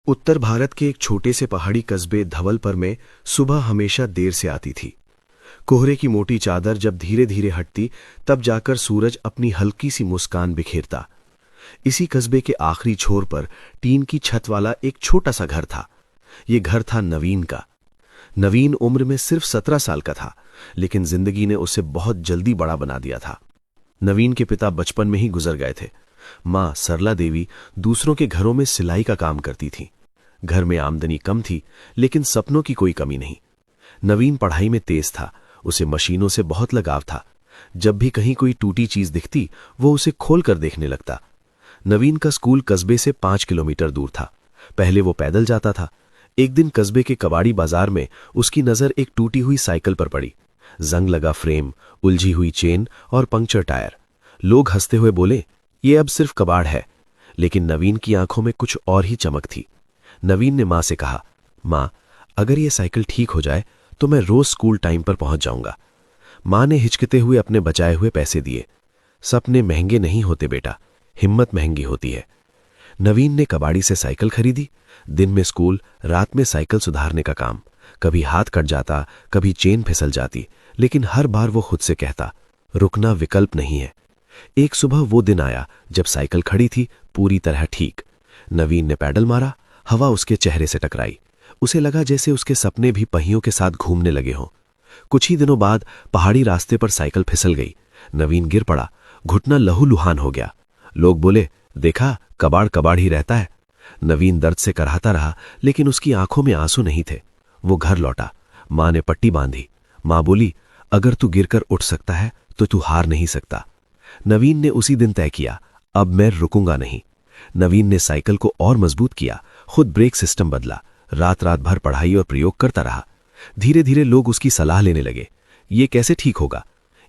उत्तर भारत के एक छोटे से पहाड़ी कस्बे धवलपुर में सुबह हमेशा देर से आती थी। कोहरे की मोटी चादर जब धीरे धीरे हटती, तब जाकर सूरज अपनी हल्की सी मुस्कान बिखेरता। इसी कस्बे के आखिरी छोर पर टीन की छत वाला एक छोटा सा घर था। ये घर था नवीन का। नवीन उम्र में सिर्फ 17 साल का था, लेकिन जिंदगी ने उसे बहुत जल्दी बड़ा बना दिया था। नवीन के पिता बचपन में ही गुजर गए थे। मां सरला देवी दूसरों के घरों में सिलाई का काम करती थी। घर में आमदनी कम थी, लेकिन सपनों की कोई कमी नहीं। नवीन पढ़ाई में तेज था, उसे मशीनों से बहुत लगाव था। जब भी कहीं कोई टूटी चीज दिखती, वो उसे खोल कर देखने लगता। नवीन का स्कूल कस्बे से 5 किलोमीटर दूर था। पहले वो पैदल जाता था। एक दिन कस्बे के कबाड़ी बाजार में उसकी नजर एक टूटी हुई साइकिल पर पड़ी। जंग लगा फ्रेम, उलझी हुई चेन और पंक्चर टायर। लोग हंसते हुए बोले, ये अब सिर्फ कबाड़ है। लेकिन नवीन की आंखों में कुछ और ही चमक थी। नवीन ने मां से कहा, मां, अगर ये साइकिल ठीक हो जाए तो मैं रोज स्कूल टाइम पर पहुंच जाऊंगा। मां ने हिचकते हुए अपने बचाए हुए पैसे दिए। सपने महंगे नहीं होते बेटा, हिम्मत महंगी होती है। नवीन ने कबाड़ी से साइकिल खरीदी। दिन में स्कूल, रात में साइकिल सुधारने का काम। कभी हाथ कट जाता, कभी चेन फिसल जाती, लेकिन हर बार वो खुद से कहता, रुकना विकल्प नहीं है। एक सुबह वो दिन आया जब साइकिल खड़ी थी, पूरी तरह ठीक। नवीन ने पैडल मारा, हवा उसके चेहरे से टकराई। उसे लगा जैसे उसके सपने भी पहियों के साथ घूमने लगे हों। कुछ ही दिनों बाद पहाड़ी रास्ते पर साइकिल फिसल गई। नवीन गिर पड़ा, घुटना लहूलुहान हो गया। लोग बोले, देखा, कबाड़ कबाड़ ही रहता है। नवीन दर्द से कराहता रहा, लेकिन उसकी आंखों में आंसू नहीं थे। वो घर लौटा। मां ने पट्टी बांधी। मां बोली, अगर तू गिरकर उठ सकता है तो तू हार नहीं सकता। नवीन ने उसी दिन तय किया, अब मैं रुकूंगा नहीं। नवीन ने साइकिल को और मजबूत किया, खुद ब्रेक सिस्टम बदला, रात रात भर पढ़ाई और प्रयोग करता रहा। धीरे धीरे लोग उसकी सलाह लेने लगे, ये कैसे ठीक होगा।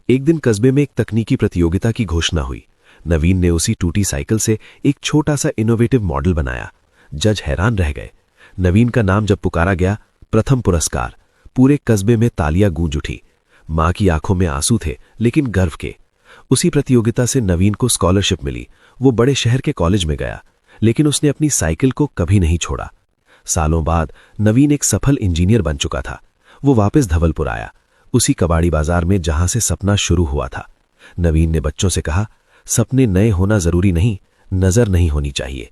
एक दिन कस्बे में एक तकनीकी प्रतियोगिता की घोषणा हुई। नवीन ने उसी टूटी साइकिल से एक छोटा सा इनोवेटिव मॉडल बनाया। जज हैरान रह गए। नवीन का नाम जब पुकारा गया, प्रथम पुरस्कार, पूरे कस्बे में तालियां गूंज उठी। मां की आंखों में आंसू थे, लेकिन गर्व के। उसी प्रतियोगिता से नवीन को स्कॉलरशिप मिली। वो बड़े शहर के कॉलेज में गया, लेकिन उसने अपनी साइकिल को कभी नहीं छोड़ा। सालों बाद नवीन एक सफल इंजीनियर बन चुका था। वो वापस धवलपुर आया, उसी कबाड़ी बाजार में जहां से सपना शुरू हुआ था। नवीन ने बच्चों से कहा, सपने नए होना जरूरी नहीं, नजर नहीं होनी चाहिए।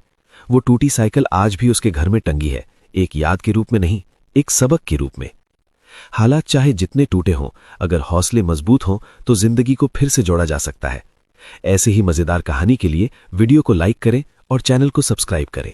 वो टूटी साइकिल आज भी उसके घर में टंगी है, एक याद के रूप में नहीं, एक सबक के रूप में। हालात चाहे जितने टूटे हों, अगर हौसले मजबूत हों तो जिंदगी को फिर से जोड़ा जा सकता है। ऐसे ही मजेदार कहानी के लिए वीडियो को लाइक करें और चैनल को सब्सक्राइब करें।